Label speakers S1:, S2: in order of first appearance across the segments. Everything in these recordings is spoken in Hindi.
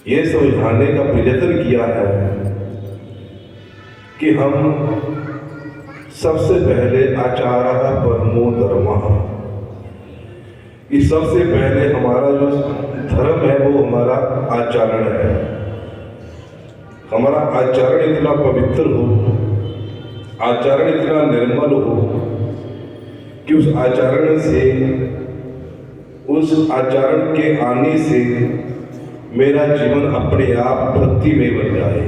S1: ये समझाने का प्रयत्न किया है कि हम सबसे पहले आचार्य परमो धर्मः, कि सबसे पहले हमारा जो धर्म है वो हमारा आचरण है। हमारा आचरण इतना पवित्र हो, आचरण इतना निर्मल हो कि उस आचरण से, उस आचरण के आने से मेरा जीवन अपने आप भक्ति में बन जाए।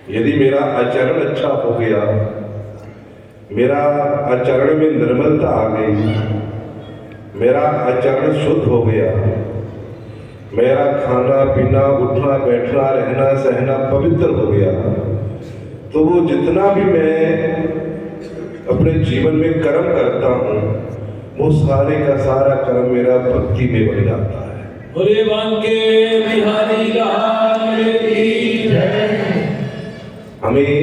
S1: यदि मेरा आचरण अच्छा हो गया, मेरा आचरण में निर्मलता आ गई, मेरा आचरण शुद्ध हो गया, मेरा खाना पीना उठना बैठना रहना सहना पवित्र हो गया, तो वो जितना भी मैं अपने जीवन में कर्म करता हूँ वो सारे का सारा कर्म मेरा भक्ति में बन जाता है।
S2: बोले बांके बिहारी लाल की जय।
S1: हमें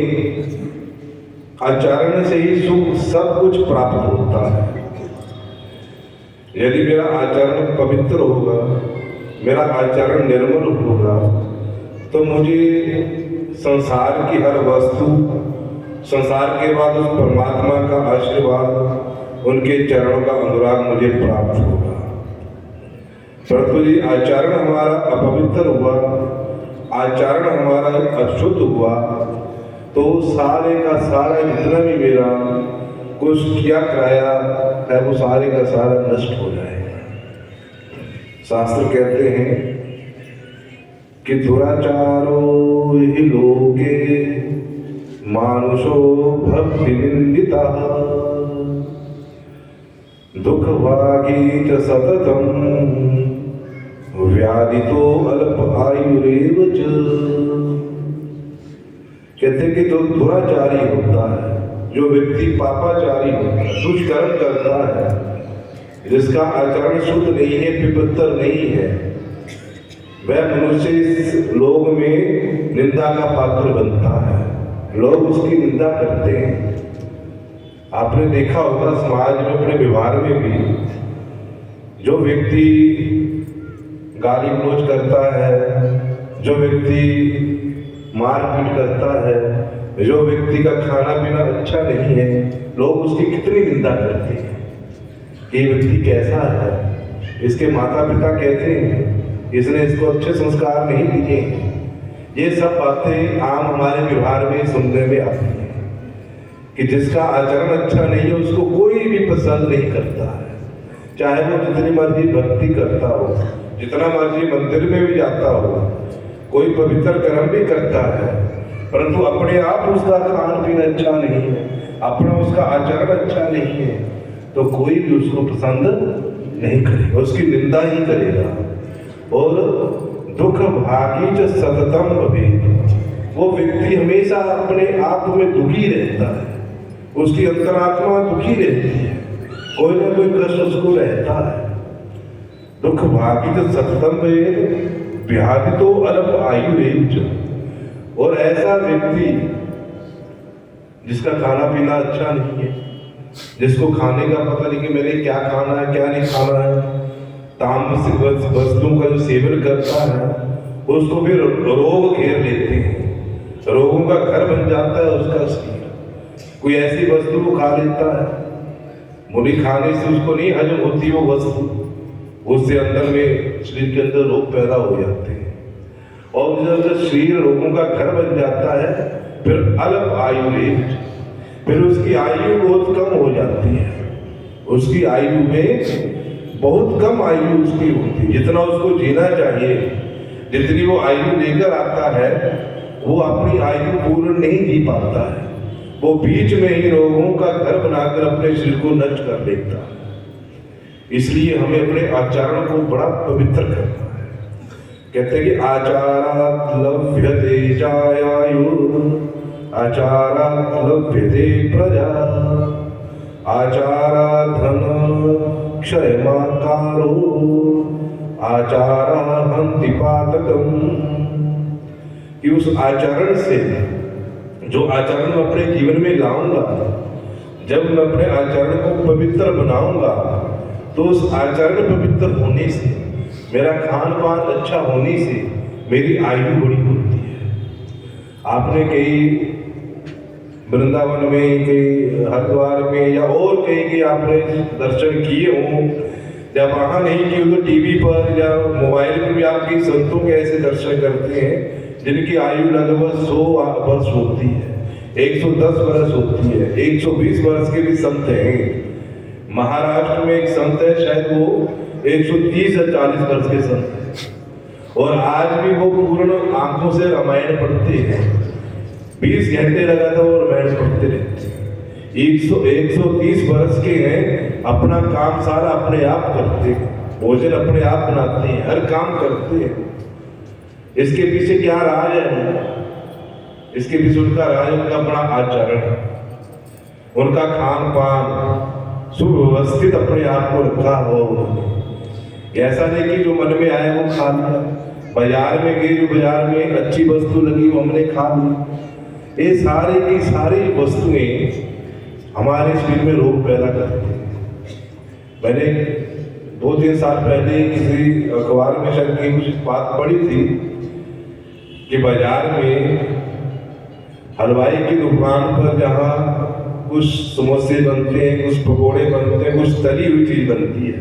S1: आचरण से ही सुख सब कुछ प्राप्त होता है। यदि मेरा आचरण पवित्र होगा, मेरा आचरण निर्मल होगा, तो मुझे संसार की हर वस्तु, संसार के बाद उस परमात्मा का आशीर्वाद, उनके चरणों का अनुराग मुझे प्राप्त होगा। परंतु यदि आचरण हमारा अपवित्र हुआ, आचरण हमारा अशुद्ध हुआ, तो सारे का सारा जितना भी मेरा कुछ किया कराया है वो सारे का सारा नष्ट हो जाएगा। शास्त्र कहते हैं कि दुराचारो हि लोके मानुषो भक्ति निंदिता दुख भागी च सततम व्याधितो अल्प आयुरेव च। कहते हैं कि जो दुराचारी होता है, जो व्यक्ति पापाचारी होता है, दुष्कर्म करता है, जिसका आचरण शुद्ध नहीं है, पवित्र नहीं है, वह मनुष्य इस लोक में निंदा का पात्र बनता है। लोग उसकी निंदा करते हैं। आपने देखा होगा समाज में, अपने व्यवहार में भी, जो व्यक्ति गाली गलौज करता है, जो व्यक्ति मारपीट करता है, जो व्यक्ति का खाना पीना अच्छा नहीं है, लोग उसकी कितनी निंदा करते हैं। ये व्यक्ति कैसा है, इसके माता पिता कहते हैं इसने इसको अच्छे संस्कार नहीं दिए। ये सब बातें आम हमारे व्यवहार में सुनने में आती हैं कि जिसका आचरण अच्छा नहीं है उसको कोई भी पसंद नहीं करता है, चाहे वो जितनी मर्जी भक्ति करता हो, जितना मर्जी मंदिर में भी जाता हो, कोई पवित्र कर्म भी करता है, परंतु अपने आप उसका खान पीन अच्छा नहीं है, अपना उसका आचरण अच्छा नहीं है, तो कोई भी उसको पसंद नहीं करेगा, उसकी निंदा ही करेगा। और दुख भागी च सततम भवेत्, वो व्यक्ति हमेशा अपने आप में दुखी रहता है, उसकी अंतरात्मा दुखी रहती है, कोई ना कोई कष्ट उसको रहता है। दुख भागी च सततम भवेत् व्याधितो अल्प आयुरेव च। और ऐसा व्यक्ति जिसका खाना पीना अच्छा नहीं है, जिसको खाने का पता नहीं कि मैंने क्या खाना है क्या नहीं खाना है, तामसिक वस्तुओं का जो सेवन करता है, उसको भी रोग घेर लेते हैं, रोगों का घर बन जाता है उसका शरीर। कोई ऐसी वस्तु को खा लेता है, मुनि खाने से उसको नहीं हजम होती वो वस्तु, उससे अंदर में शरीर के अंदर रोग पैदा हो जाते हैं, और जब शरीर रोगों का घर बन जाता है, फिर अल्प आयु रेट, फिर उसकी आयु बहुत कम हो जाती है। उसकी आयु में बहुत कम आयु उसकी होती है, जितना उसको जीना चाहिए, जितनी वो आयु लेकर आता है वो अपनी आयु पूर्ण नहीं जी पाता है, वो बीच में ही रोगों का घर बनाकर अपने शरीर को नष्ट कर देता है। इसलिए हमें अपने आचरण को बड़ा पवित्र करना है। कहते हैं कि आचारात् लभ्यते जायायु, आचारात् लभ्यते प्रजा, आचारात् धन क्षयमाकारो, आचारा हन्ति पातकम्। कि उस आचरण से, जो आचरण मैं अपने जीवन में लाऊंगा, जब मैं अपने आचरण को पवित्र बनाऊंगा, तो उस आचरण पवित्र होने से मेरा खान पान अच्छा होने से मेरी आयु बड़ी होती है। आपने कई वृंदावन में, कई हरिद्वार में या और कहीं आपने दर्शन किए हों, या वहाँ नहीं किए तो टीवी पर या मोबाइल पर भी आपकी संतों के ऐसे दर्शन करते हैं जिनकी आयु लगभग 100 वर्ष होती है, 110 वर्ष होती है, 120 वर्ष के भी संत हैं। महाराष्ट्र में एक संत है, शायद वो 130 या 40 वर्ष के संत हैं, और आज भी वो पूर्ण आंखों से रामायण पढ़ते हैं। 20 घंटे लगातार वो रामायण पढ़ते रहते हैं। 130 वर्ष के हैं, अपना काम सारा अपने आप करते हैं, भोजन अपने आप बनाते हैं, हर काम करते हैं। इसके पीछे क्या राज है? इसके पीछे उनका राज, उनका अपना आचरण, उनका खान पान सुव्यवस्थित अपने आप को रखा हो उन्होंने। ऐसा नहीं कि जो मन में आए वो खा लिया, बाजार में गए, जो बाजार में अच्छी वस्तु लगी वो हमने खा ली। ये सारी की सारी वस्तुएं हमारे शरीर में रोग पैदा करती हैं। मैंने 2-3 साल पहले किसी अखबार में शायद कहीं कुछ बात पढ़ी थी कि बाजार में हलवाई की दुकान पर जहाँ कुछ समोसे बनते हैं, कुछ पकोड़े बनते हैं, कुछ तली हुई चीज बनती है,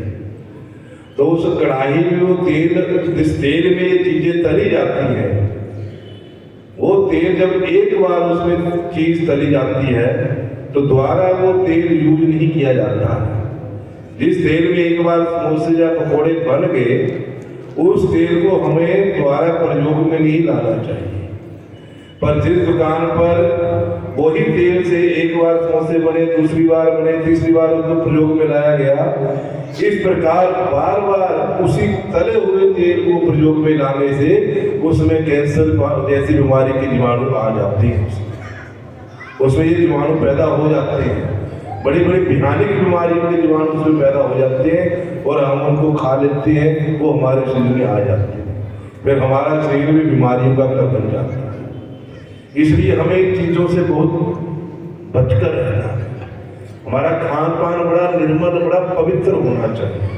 S1: तो उस कढ़ाई में वो तेल, जिस तेल में ये चीजें तली जाती हैं, वो तेल जब एक बार उसमें चीज तली जाती है तो दोबारा वो तेल यूज नहीं किया जाता। जिस तेल में एक बार समोसे या पकोड़े बन गए, उस तेल को हमें दोबारा प्रयोग में नहीं लाना चाहिए। पर जिस दुकान पर वही तेल से एक बार समोसे बने, दूसरी बार बने, तीसरी बार उसको प्रयोग में लाया गया, इस प्रकार बार बार उसी तले हुए तेल को प्रयोग में लाने से उसमें कैंसर जैसी बीमारी के जीवाणु आ जाते हैं, उसमें ये जीवाणु पैदा हो जाते हैं। बड़ी बड़ी भयानक बीमारियों के जीवाणु उसमें पैदा हो जाते हैं और हम उनको खा लेते हैं, वो हमारे शरीर में आ जाते हैं, फिर हमारा शरीर भी बीमारियों का घर बन जाता है। इसलिए हमें इन चीजों से बहुत बचकर रहना है। हमारा खान पान बड़ा निर्मल, बड़ा पवित्र होना चाहिए।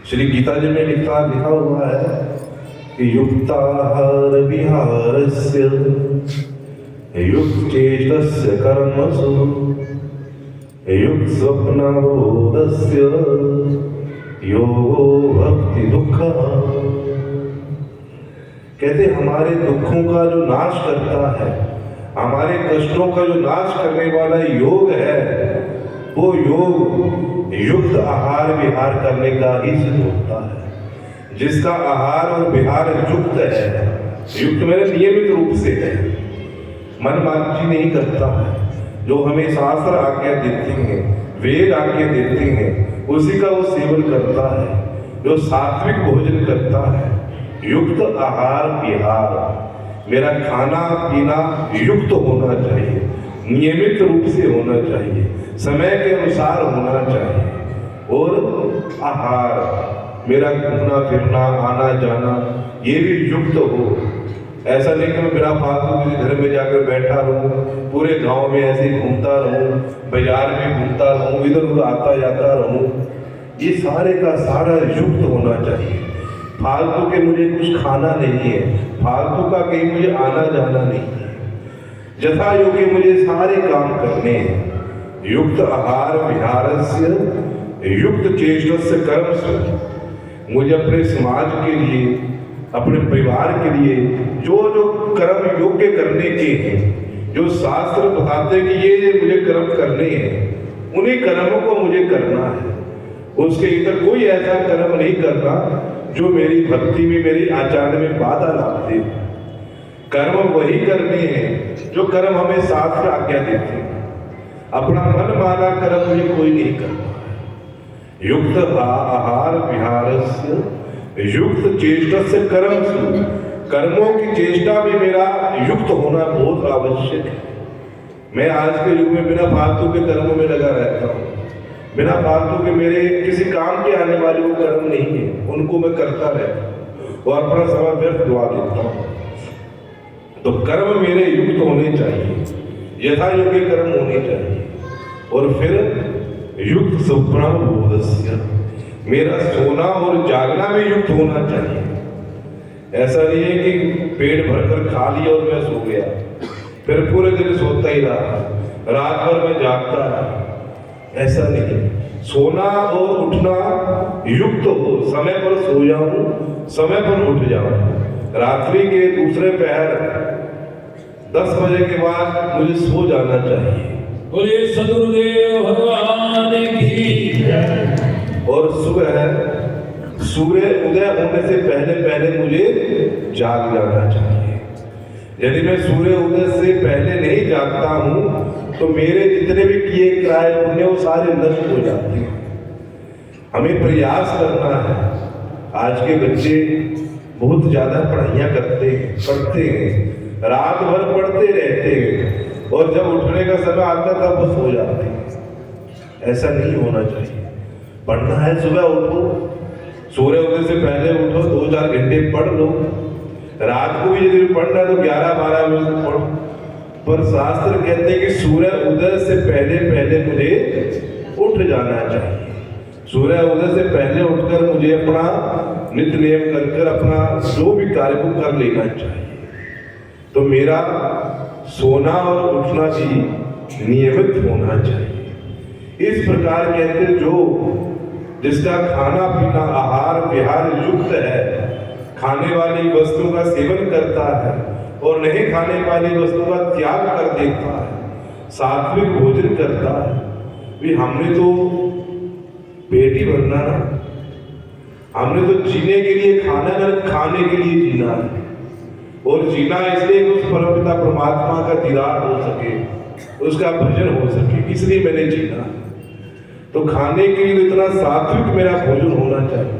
S1: श्री गीता जी में लिखा हुआ है कि युक्ताहार विहारस्य युक्तचेष्टस्य कर्मसु युक्त स्वप्नावबोधस्य योगो भक्ति दुःखः। कहते हमारे दुखों का जो नाश करता है, हमारे कष्टों का जो नाश करने वाला योग है, वो योग युक्त आहार विहार करने का ही सिद्ध होता है। जिसका आहार और विहार युक्त है, युक्त मेरे नियमित रूप से है, मन मार्जी नहीं करता है, जो हमें शास्त्र आज्ञा देते हैं, वेद आज्ञा देते हैं, उसी का वो सेवन करता है, जो सात्विक भोजन करता है, युक्त आहार विहार, मेरा खाना पीना युक्त होना चाहिए, नियमित रूप से होना चाहिए, समय के अनुसार होना चाहिए, और आहार मेरा घूमना फिरना आना जाना ये भी युक्त हो। ऐसा नहीं कि मैं बिना फालतू किसी घर में जाकर बैठा रहूं, पूरे गांव में ऐसे ही घूमता रहूं, बाजार में घूमता रहूं, इधर उधर आता जाता रहूं, ये सारे का सारा युक्त होना चाहिए। फालतू के मुझे कुछ खाना नहीं है, फालतू का कहीं मुझे आना जाना नहीं है, जथा योग्य मुझे सारे काम करने हैं। युक्त आहार विहारस्य युक्त चेष्टस्य कर्मसु। मुझे अपने समाज के लिए, अपने परिवार के लिए जो जो कर्म योग्य करने के हैं, जो शास्त्र बताते हैं कि ये मुझे कर्म करने हैं, उन्हीं कर्मों को मुझे करना है। उसके इधर कोई ऐसा कर्म नहीं करना जो मेरी भक्ति में, मेरी आचरण में बाधा लाते। कर्म वही करने हैं जो कर्म हमें शास्त्र आज्ञा देते हैं। अपना मन माना कर्म मुझे कोई नहीं करना। युक्त आहार विहारस्य युक्त चेष्टस्य कर्मसु। कर्मों की चेष्टा भी मेरा युक्त होना बहुत आवश्यक है। मैं आज के युग में बिना फालतू के कर्मों में लगा रहता हूँ, बिना फालतू के मेरे किसी काम के आने वाले वो कर्म नहीं है, उनको मैं करता रहता हूँ और अपना समय व्यर्थ गवा देता हूँ। तो कर्म मेरे युक्त होने चाहिए, यथा योग्य कर्म होने चाहिए। और फिर युक्त स्वप्नावबोधस्य, मेरा सोना और जागना भी युक्त होना चाहिए। ऐसा नहीं है कि पेट भरकर खा लिया और मैं सो गया, फिर पूरे दिन सोता ही रहा, रात भर मैं जागता रहा। ऐसा नहीं, सोना और उठना युक्त हो, समय पर सो जाऊं, समय पर उठ जाऊं। रात्रि के दूसरे पहर 10 बजे के बाद मुझे सो जाना चाहिए।
S2: बोले सदगुरुदेव भगवान की जय।
S1: और सुबह सूर्य उदय होने से पहले पहले मुझे जाग जाना चाहिए। यदि मैं सूर्य उदय से पहले नहीं जागता हूं तो मेरे जितने भी किए कराए पुण्य वो सारे नष्ट हो जाते हैं। हमें प्रयास करना है। आज के बच्चे बहुत ज्यादा पढ़ाइयाँ करते हैं, पढ़ते हैं, रात भर पढ़ते रहते हैं और जब उठने का समय आता तब वो सो जाते हैं। ऐसा नहीं होना चाहिए। पढ़ना है, सुबह उठो, सूर्य उदय से पहले उठो, 2-4 घंटे पढ़ लो। रात को भी यदि पढ़ना है तो 11-12 बजे पढ़ो। पर शास्त्र कहते हैं कि सूर्य उदय से पहले पहले मुझे उठ जाना चाहिए। सूर्य उदय से पहले उठकर मुझे अपना नित्य नियम कर अपना जो भी कार्य को कर लेना चाहिए। तो मेरा सोना और उठना भी नियमित होना चाहिए। इस प्रकार कहते जो जिसका खाना पीना आहार विहार युक्त है, खाने वाली वस्तु का सेवन करता है और नहीं खाने वाली वस्तु का त्याग कर देता है, सात्विक भोजन करता है। भी हमने तो पेट ही भरना ना, हमने तो जीने के लिए खाना ना, खाने के लिए जीना है। और जीना इसलिए कि उस परमपिता परमात्मा का दीदार हो सके, उसका भजन हो सके, इसलिए मैंने जीना है। तो खाने के लिए इतना सात्विक मेरा भोजन होना चाहिए,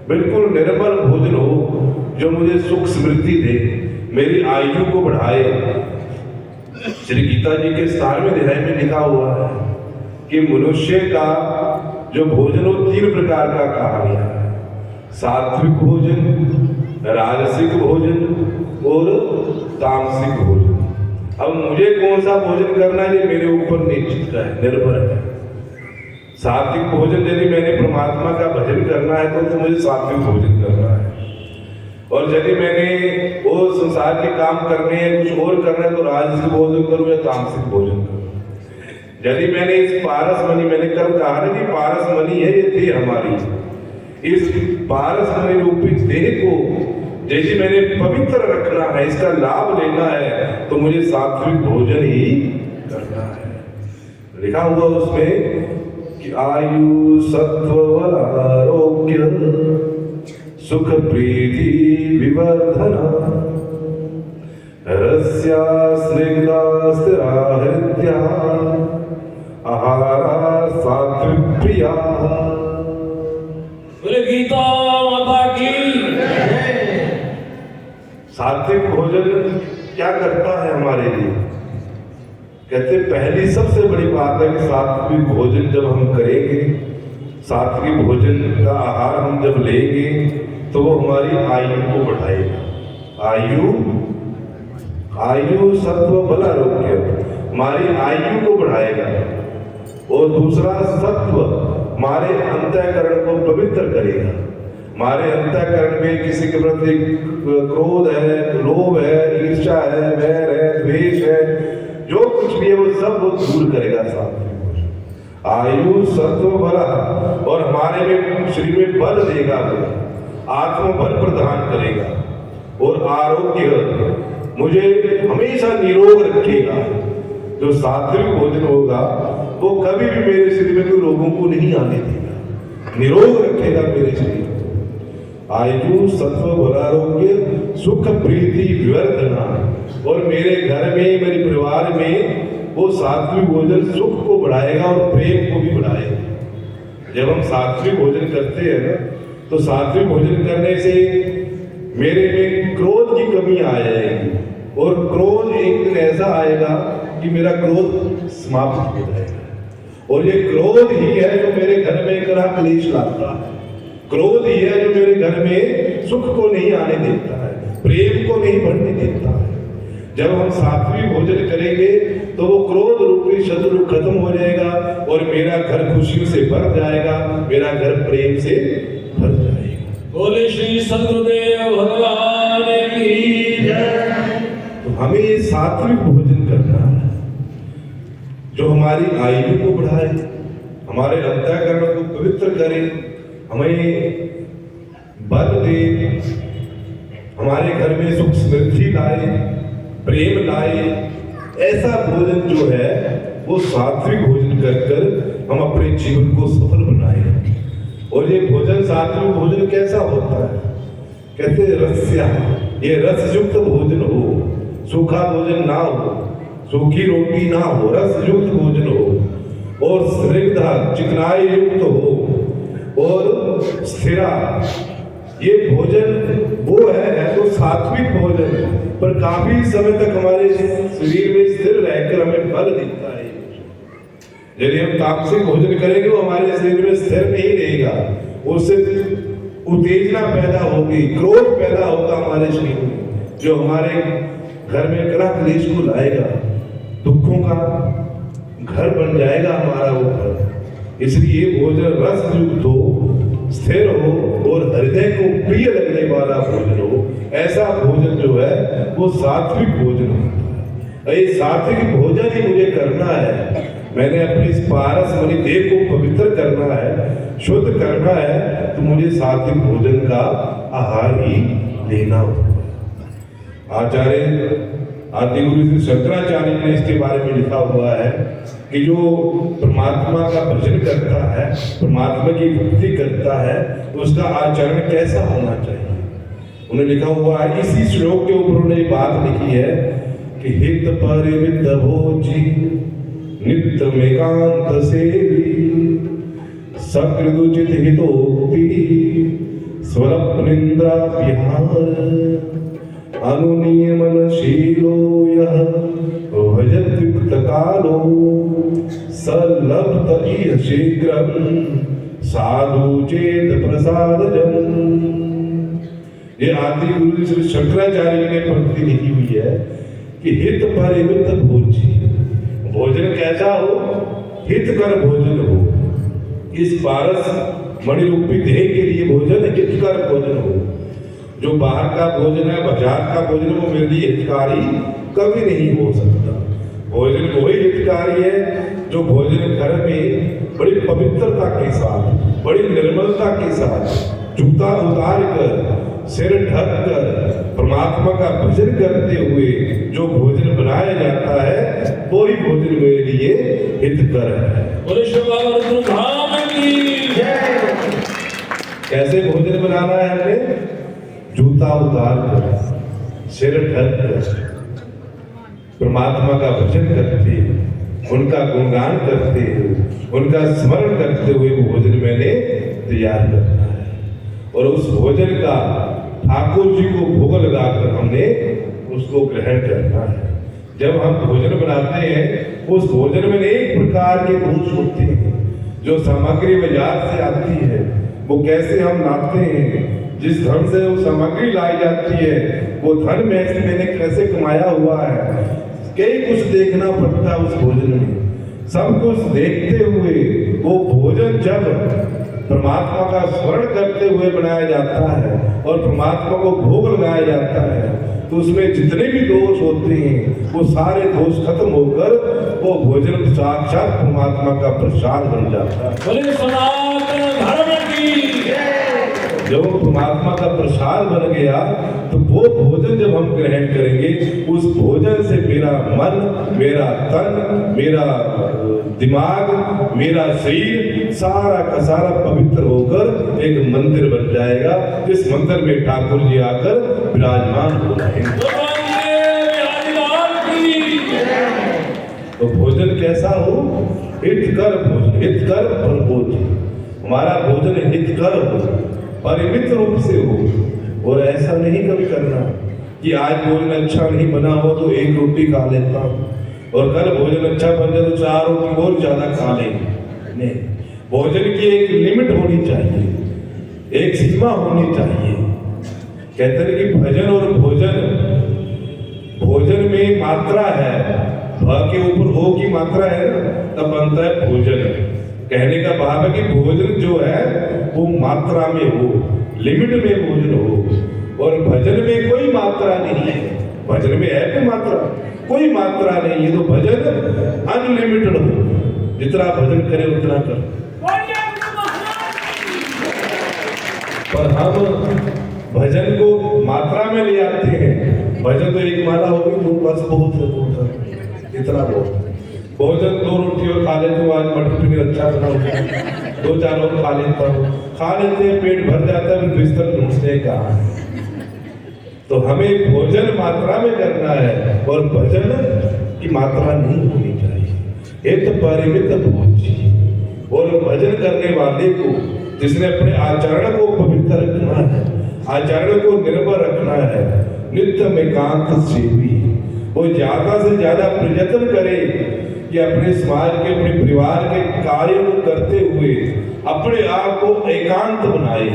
S1: बिल्कुल निर्मल भोजन हो जो मुझे सुख समृद्धि दे, मेरी आयु को बढ़ाए। श्री गीता जी के 17वें अध्याय में लिखा हुआ है कि मनुष्य का जो भोजन हो 3 प्रकार का कहा गया है। सात्विक भोजन, राजसिक भोजन और तामसिक भोजन। अब मुझे कौन सा भोजन करना है ये मेरे ऊपर निश्चित है, निर्भर है। सात्विक भोजन यदि मैंने परमात्मा का भजन करना है तो मुझे सात्विक भोजन करना है। और यदि मैंने वो संसार के काम करने हैं, कुछ और करना है तो राजसिक भोजन करूं या तामसिक भोजन करूं। यदि मैंने इस पारस मणि, मैंने कल कहा ना कि पारस मणि है ये देह हमारी, इस पारस मणि रूपी देह को यदि मैंने पवित्र रखना है, इसका लाभ लेना है तो मुझे सात्विक भोजन ही करना है। लिखा हुआ उसमें कि आयु सत्व बल आरोग्य सुख प्रीति विवर्धना रस्या स्निग्धा स्थिरा हृदया आहारा सात्विक प्रिया।
S2: बोले गीता माता की।
S1: सात्विक भोजन क्या करता है हमारे लिए? कहते पहली सबसे बड़ी बात है कि सात्विक भोजन जब हम करेंगे, सात्विक भोजन का आहार हम जब लेंगे तो वो हमारी आयु को बढ़ाएगा। आयु सत्व बल आरोग्य, हमारी आयु को बढ़ाएगा। और दूसरा सत्व हमारे अंतःकरण को पवित्र करेगा। हमारे अंतःकरण में किसी के प्रति क्रोध है, लोभ है, ईर्ष्या है, वैर है, द्वेष है, जो कुछ भी है वो सब वो दूर करेगा सात्विक भोजन। आयु सत्व बल, और हमारे में शरीर में बल देगा, वो आत्मबल प्रदान करेगा। और आरोग्य, मुझे हमेशा निरोग रखेगा। जो सात्विक भोजन होगा वो कभी भी मेरे शरीर में कोई रोगों को नहीं आने देगा, निरोग रखेगा मेरे शरीर को। आयु सत्व बल आरोग्य सुख प्रीति विवर्धना, और मेरे घर में, मेरे परिवार में वो सात्विक भोजन सुख को बढ़ाएगा और प्रेम को भी बढ़ाएगा। जब हम सात्विक भोजन करते हैं ना तो सात्विक भोजन करने से मेरे में क्रोध की कमी आ जाएगी, और क्रोध एक दिन ऐसा आएगा कि मेरा क्रोध समाप्त हो जाएगा। और ये क्रोध ही है जो मेरे घर में कलह क्लेश लाता है। क्रोध ही है जो मेरे घर में सुख को नहीं आने देता है, प्रेम को नहीं बढ़ने देता है। जब हम सात्विक भोजन करेंगे तो वो क्रोध रूपी शत्रु खत्म हो जाएगा और मेरा घर खुशियों से भर जाएगा, मेरा घर प्रेम से भर जाएगा।
S2: बोले श्री सद्गुरुदेव भगवान की जय।
S1: तो हमें ये सात्विक भोजन करना है जो हमारी आयु को बढ़ाए, हमारे अंतःकरण को पवित्र करे, हमें बल दे, हमारे घर में सुख समृद्धि लाए, प्रेम लाए। ऐसा भोजन जो है वो सात्विक भोजन कर कर हम अपने जीवन को सफल बनाए। और ये भोजन सात्विक भोजन कैसा होता है? कहते हैं रस्या, ये रस युक्त भोजन हो, सूखा भोजन ना हो, सूखी रोटी ना हो, रस युक्त भोजन हो और स्निग्धा चिकनाई युक्त हो और स्थिरा। ये भोजन वो है तो सात्विक भोजन, पर काफी समय तक हमारे शरीर में स्थिर रहकर हमें बल देता है। यदि हम तामसिक भोजन करेंगे वो हमारे शरीर में स्थिर नहीं रहेगा, उससे उत्तेजना पैदा होगी, क्रोध पैदा होगा हमारे शरीर में, जो हमारे घर में कलह क्लेश को लाएगा, दुखों का घर बन जाएगा हमारा वो घर। इसलिए भोजन रस युक्त हो, स्थिर हो और हृदय को प्रिय लगने वाला भोजन हो, ऐसा भोजन जो है वो सात्विक भोजन होता है। ये सात्विक भोजन ही मुझे करना है, मैंने अपनी इस पारस मणि देह को पवित्र करना है, शुद्ध करना है, तो मुझे सात्विक भोजन का आहार ही लेना होगा। आचार्य आदि गुरु श्री शंकराचार्य ने इसके बारे में लिखा हुआ है कि जो परमात्मा का भजन करता है, परमात्मा की भक्ति करता है, तो उसका आचरण कैसा होना चाहिए। उन्होंने लिखा हुआ है, इसी श्लोक के ऊपर उन्होंने बात लिखी है कि हित परिमित भोजी नित्य एकांत सेवी सकृदुचित हितोक्ति स्वरप्निंद्रा विहार अनुनियमनशीलो यः भजत्युक्त कालो सलब्ध इह शीघ्रं साधु चेत प्रसादजम्। ये आदि गुरु श्री शंकराचार्य ने पंक्ति लिखी हुई है कि हित परिमित भोजी, भोजन कैसा हो? हितकर भोजन हो। इस पारस मणि रूपी देह के लिए भोजन हितकर भोजन हो। जो बाहर का भोजन है, बाजार का भोजन, वो मेरे लिए हितकारी कभी नहीं हो सकता। भोजन वही हितकारी है जो भोजन घर में बड़ी पवित्रता के साथ, बड़ी निर्मलता के साथ, जूता उतार कर, सिर ढक कर परमात्मा का भजन करते हुए जो भोजन बनाया जाता है, वो ही भोजन मेरे लिए हितकर है। कैसे भोजन बनाना है हमें? जूता उतार कर, सिर ढक कर, परमात्मा का भजन करते, उनका गुणगान करते, उनका स्मरण करते हुए वो भोजन मैंने तैयार करना है। और उस भोजन का ठाकुर जी को भोग लगाकर हमने उसको ग्रहण करना है। जब हम भोजन बनाते हैं, उस भोजन में अनेक प्रकार के दोष होते हैं। जो सामग्री बाजार से आती है वो कैसे हम लाते हैं, जिस धन से वो सामग्री लाई जाती है वो धन मैंने कैसे कमाया हुआ है, कई कुछ देखना पड़ता है उस भोजन में। सब कुछ देखते हुए वो भोजन जब परमात्मा का स्मरण करते हुए बनाया जाता है और परमात्मा को भोग लगाया जाता है, तो उसमें जितने भी दोष होते हैं वो सारे दोष खत्म होकर वो भोजन साक्षात परमात्मा का प्रसाद बन जाता है। जब परमात्मा का प्रसाद बन गया तो वो भोजन जब हम ग्रहण करेंगे, उस भोजन से मेरा मन, मेरा तन, मेरा दिमाग, मेरा शरीर सारा का सारा पवित्र होकर एक मंदिर बन जाएगा, जिस मंदिर में ठाकुर जी आकर विराजमान हो रहेंगे। तो भोजन कैसा हो? हितकर भोजन, हितकर भोजन। हमारा भोजन हितकर हो, परिमित रूप से हो। और ऐसा नहीं कभी करना कि आज भोजन अच्छा नहीं बना हो तो एक रोटी खा लेता हूँ और कल भोजन अच्छा बन जाए तो 4 रोटी और ज्यादा खा लेंगे। नहीं, भोजन की एक लिमिट होनी चाहिए, एक सीमा होनी चाहिए। कहते हैं कि भजन और भोजन भोजन में मात्रा है, भ के ऊपर हो की मात्रा है ना, तब बनता है भोजन। कहने का भाव है कि भोजन जो है वो मात्रा में हो, लिमिट में भोजन हो। और भजन में कोई मात्रा नहीं है। भजन में है कोई मात्रा? कोई मात्रा नहीं है। तो भजन अनलिमिटेड हो, जितना भजन करे उतना कर। पर हम भजन को मात्रा में ले आते हैं। भजन तो एक माला होगी तो बस बहुत है, इतना बहुत। भोजन 2 रोटी और खा लेते हो, आज मटर पनीर अच्छा बना होता, 2-4 और खा लेता हूँ, खा लेते हैं, पेट भर जाता है, फिर बिस्तर ढूंढते कहाँ है। तो हमें भोजन मात्रा में करना है और भजन की मात्रा नहीं होनी चाहिए। एक तो परिमित भोज। और भजन करने वाले को, जिसने अपने आचरण को पवित्र रखना है, आचरण को निर्भर रखना है, नित्य एकांत सेवी, वो ज्यादा से ज्यादा प्रयत्न करे कि अपने समाज के, अपने परिवार के कार्य को करते हुए अपने आप को एकांत बनाए।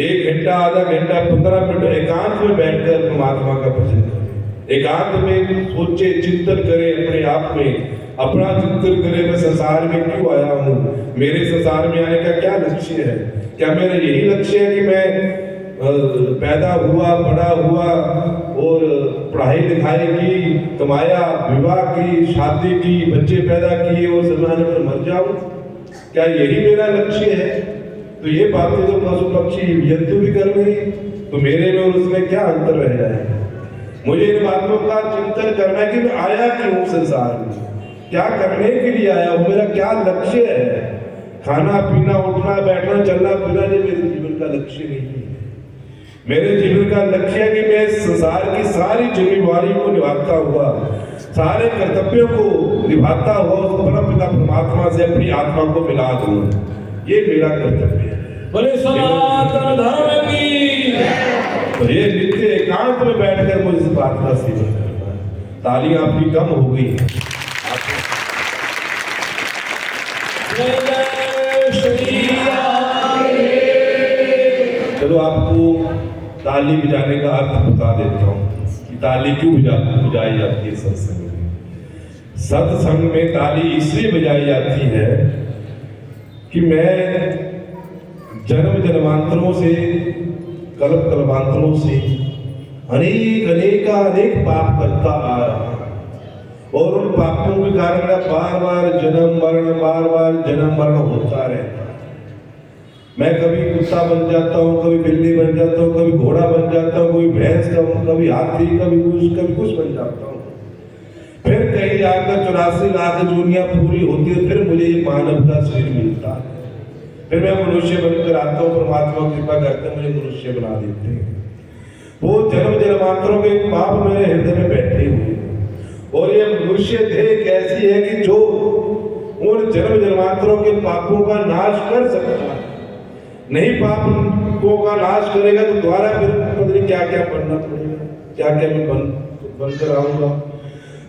S1: 1 घंटा, आधा घंटा, 15 मिनट एकांत में बैठकर परमात्मा का भजन करे। एकांत में सोचे, चिंतन करे, अपने आप में अपना चिंतन करे, मैं संसार में क्यों आया हूँ, मेरे संसार में आने का क्या लक्ष्य है। क्या मेरा यही लक्ष्य है कि मैं पैदा हुआ, बड़ा हुआ और पढ़ाई लिखाई की, कमाया, विवाह की, शादी की, बच्चे पैदा किए और जमाने पर मर जाऊं? क्या यही मेरा लक्ष्य है? तो ये बातें तो पशु पक्षी जंतु भी कर रहे हैं, तो मेरे में और उसमें क्या अंतर रह जाएगा? मुझे इन बातों का चिंतन करना है कि मैं आया क्यों संसार में, क्या करने के लिए आया हूँ, मेरा क्या लक्ष्य है। खाना पीना, उठना बैठना, चलना फिरना ये मेरे जीवन का लक्ष्य नहीं है। मेरे जीवन का लक्ष्य है कि मैं संसार की सारी जिम्मेवारी को निभाता हुआ, सारे कर्तव्यों को निभाता हुआ उस परमपिता परमात्मा से अपनी आत्मा को मिला दूं। ये मेरा कर्तव्य है।
S2: बोले सनातन धर्म की।
S1: तो ये नित्य एकांत में बैठकर मुझे इस बात का सेवन करना है। तालियां आपकी कम हो गई। चलो आपको ताली बजाने का अर्थ बता देता हूँ कि ताली क्यों बजाई जाती है सत्संग में। सत्संग में ताली इसलिए बजाई जाती है कि मैं जन्म जन्मांतरों से, कल्प कल्पांतरों से अनेक पाप करता आ रहा, और उन पापों के कारण मेरा बार बार जन्म मरण होता रहता। मैं कभी कुत्ता बन जाता हूँ, कभी बिल्ली बन जाता हूँ, कभी घोड़ा बन जाता हूँ, कभी भैंस का हूँ, कभी हाथी, कभी कुछ बन जाता हूँ। फिर कहीं जाकर 84 लाख दुनिया पूरी होती है, फिर मुझे ये मानव का शरीर मिलता है। फिर मैं मनुष्य बनकर आता हूँ, परमात्मा कृपा करके मुझे मनुष्य बना देते हैं। वो जन्म जन्मांतरों के पाप मेरे हृदय में बैठे हुए, और ये मनुष्य देह कैसी है कि जो उन जन्म जन्मांतरों के पापों का नाश कर सकता है। नहीं पापों का नाश करेगा तो द्वारा फिर पता नहीं क्या क्या बनना पड़ेगा, क्या क्या मैं बनकर आऊंगा।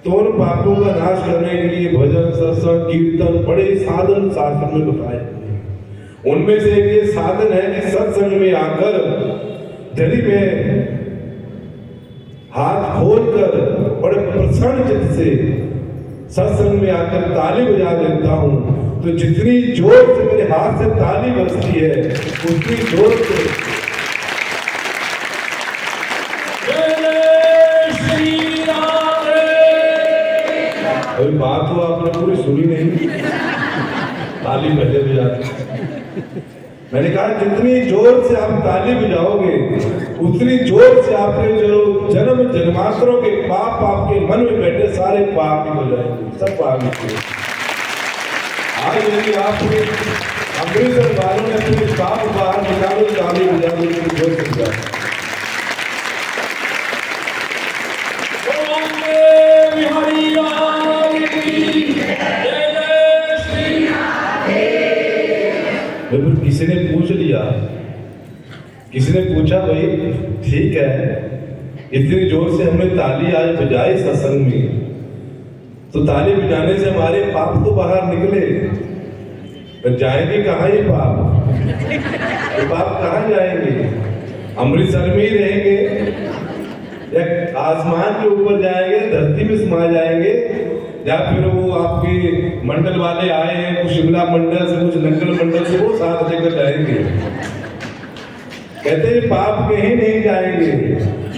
S1: तो उन पापों का नाश करने के लिए भजन, सत्संग, कीर्तन बड़े साधन शास्त्र में बताए हुए। उनमें से एक ये साधन है कि सत्संग में आकर यदि मैं हाथ खोलकर बड़े प्रसन्न चित्त से सत्संग में आकर ताली बजा देता हूँ, तो जितनी जोर से मेरे हाथ से ताली बजती है उतनी जोर से अभी बात हो आपने पूरी सुनी नहीं, ताली बजे बजाते। मैंने कहा जितनी जोर से आप ताली बजाओगे उतनी जोर से आपके जो जन्म जन्मांतरों के पाप आपके मन में बैठे सारे पाप निकल जाएंगे, सब पाप निकल। आज यदि आपने अमृतसर वालों ने अपने पाप बाहर निकालो, ताली बजाने की जोर से बजाओ। किसी ने पूछ लिया, किसी ने पूछा भाई ठीक है इतनी जोर से हमने ताली आज बजाई सत्संग में, तो ताली बजाने से हमारे पाप तो बाहर निकले, तो जाएंगे कहाँ ये पाप? तो पाप कहाँ जाएंगे? अमृतसर में ही रहेंगे या आसमान के ऊपर जाएंगे, धरती में समा जाएंगे, या फिर वो आपके मंडल वाले आए हैं, कुछ शिमला मंडल से, कुछ नंगल मंडल से, वो साथ लेकर जाएंगे। कहते हैं पाप कहीं नहीं जाएंगे,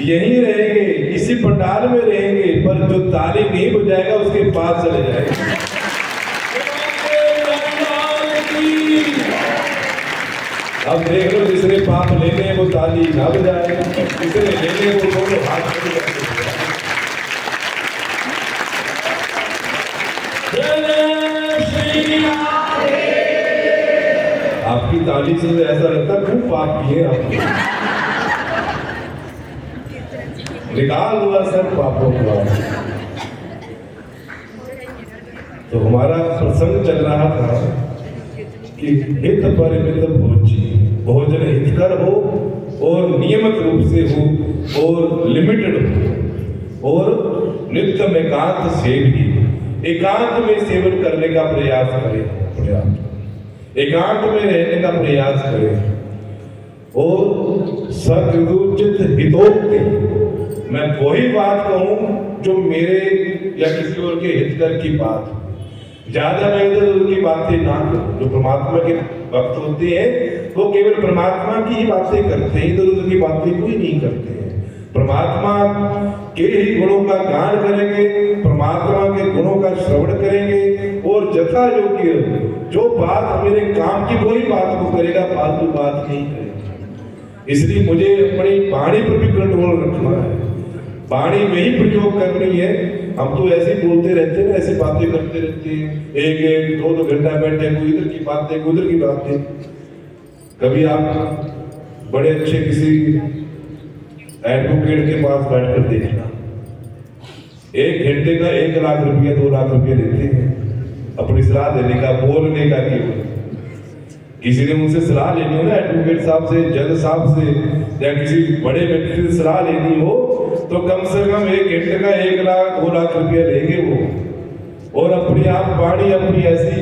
S1: यहीं रहेंगे, इसी पंडाल में रहेंगे, पर जो ताली नहीं बजाएगा उसके पास चले जाएंगे। अब देख लो, जिसने पाप लेने हैं वो ताली ना बजाए, जिसने लेने हैं वो दोनों हाथ खड़े करके आपकी ताली से ऐसा लगता है खूब पाप किए आपने। निकाल हुआ सब पापों को। तो हमारा प्रसंग चल रहा था कि हित परिमित भोजी, भोजन हितकर हो और नियमित रूप से हो और लिमिटेड हो और नित्यम एकांत से भी एकांत में सेवन करने का प्रयास करें, एकांत में रहने का प्रयास करें और सदुचित हितोक्ति, मैं वही बात कहूं जो मेरे या किसी और के हितकर की बात, ज्यादा मैं इधर उधर की बातें ना करूं। जो परमात्मा के भक्त होते हैं वो केवल परमात्मा की ही बातें करते हैं, इधर उधर की बातें कोई नहीं करते हैं। परमात्मा के ही गुणों का गान करेंगे, परमात्मा के गुणों का श्रवण करेंगे और जथा योग्य जो बात मेरे काम की वही बात को करेगा, फालतू बात नहीं करेगा। इसलिए मुझे अपनी वाणी पर भी कंट्रोल रखना है, वाणी में ही प्रयोग करनी है। हम तो ऐसे बोलते रहते हैं ना, ऐसी बातें करते रहते हैं, एक दो घंटा बैठे, कोई इधर की बातें कोई उधर की बातें। कभी आप बड़े अच्छे किसी एडवोकेट के पास बैठकर देखना, 1 घंटे का 1 लाख रुपया 2 लाख रुपया देते हैं अपनी सलाह देने का, बोलने का। केवल किसी ने मुझसे सलाह लेनी हो ना, एडवोकेट साहब से, जज साहब से या किसी बड़े व्यक्ति से सलाह लेनी हो, तो कम से कम 1 घंटे का 1 लाख 2 लाख रुपया लेंगे वो। और अपनी आप वाणी अपनी ऐसी,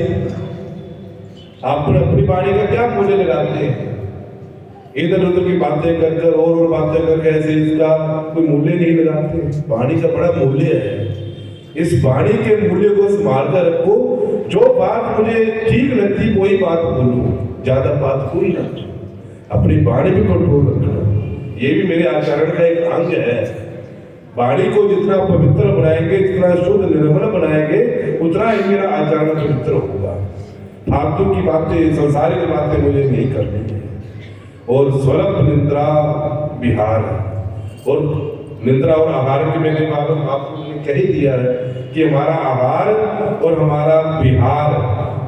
S1: आप अपनी वाणी का क्या मूल्य लगाते हैं? इधर उधर की बातें कर कर और बातें करके ऐसे इसका कोई मूल्य नहीं लगाते। वाणी का बड़ा मूल्य है, इस वाणी के मूल्य को संभाल कर रखो। जो बात मुझे ठीक लगती वही बात बोलूं, ज्यादा बात कोई ना। अपनी वाणी पे कंट्रोल रखना, ये भी मेरे आचरण का एक अंग है। वाणी को जितना पवित्र बनाएंगे, जितना शुद्ध निर्मल बनाएंगे, उतना ही मेरा आचरण पवित्र होगा। फालतू की बातें, संसारिक बातें मुझे नहीं करनी है। और स्वल्प निद्रा विहार, और निद्रा और आहार की मैंने आपको कह ही दिया है कि हमारा आहार और हमारा विहार,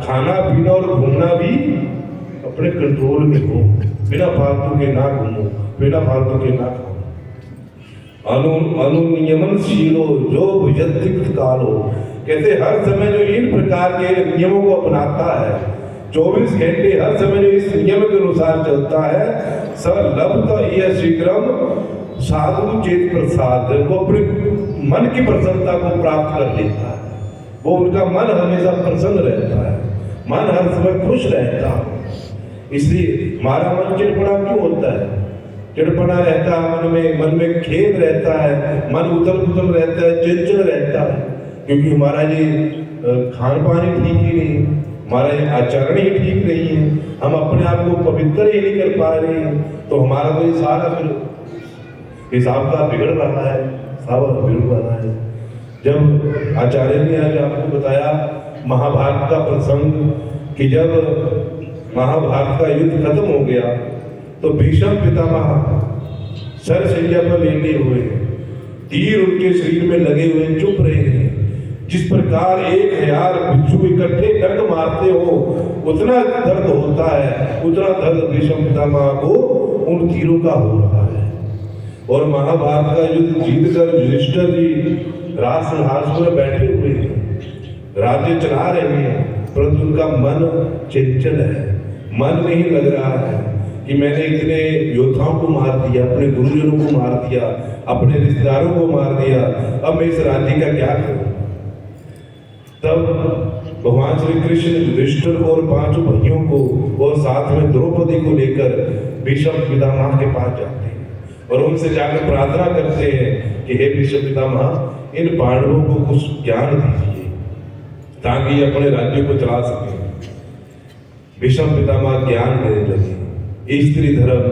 S1: खाना पीना और घूमना भी अपने कंट्रोल में हो, बिना फालतू के ना घूमो, बिना फालतू के ना खाओ। अनुनियमनशीलो जो भुजतिक्त कालो, कहते हर समय जो इन प्रकार के नियमों को अपनाता है, 24 घंटे हर समय जो इस नियम के अनुसार चलता है, स लब्ध यह शीघ्रम साधु चेत प्रसाद, वो अपने मन की प्रसन्नता को प्राप्त कर लेता है। वो उनका मन हमेशा प्रसन्न रहता है, मन हर समय खुश रहता है। इसलिए हमारा मन चिड़पड़ा क्यों होता है? चिड़पड़ा रहता है मन में खेद रहता है, मन उथल पुथल रहता है, चंचल रहता है, क्योंकि हमारा ये खान पान ही ठीक ही नहीं, हमारा ये आचरण ही ठीक नहीं है, हम अपने आप को पवित्र ही नहीं कर पा रहे हैं। तो हमारा तो ये सारा फिर हिसाब का बिगड़ रहा है, सारा बिगड़ रहा है। जब आचार्य ने आज आपको बताया महाभारत का प्रसंग कि जब महाभारत का युद्ध खत्म हो गया तो भीष्म पितामह सरशैया पर लेटे हुए, तीर उनके शरीर में लगे हुए चुप रहे हैं। जिस प्रकार 1000 बिच्छू इकट्ठे डंक मारते हो उतना दर्द होता है, उतना दर्द भीष्म पितामह को उन तीरों का हो रहा है। और महाभारत का युद्ध जीतकर युधिष्ठिर जी राज सिंहासन पर बैठे हुए हैं, राज्य चला रहे हैं, परंतु उनका मन चंचल है, मन नहीं लग रहा है कि मैंने इतने योद्धाओं को मार दिया, अपने गुरुजनों को मार दिया, अपने रिश्तेदारों को मार दिया, अब मैं इस राज्य का क्या करूं? तब भगवान श्री कृष्ण युधिष्ठिर और 5 भाइयों को और साथ में द्रौपदी को लेकर भीष्म पितामह के पास जाते हैं और उनसे जाकर प्रार्थना करते हैं कि हे भीष्म पितामह, इन पांडवों को कुछ ज्ञान दीजिए ताकि ये अपने राज्य को चला सकें। भीष्म पितामह ज्ञान देने लगे, स्त्री धर्म,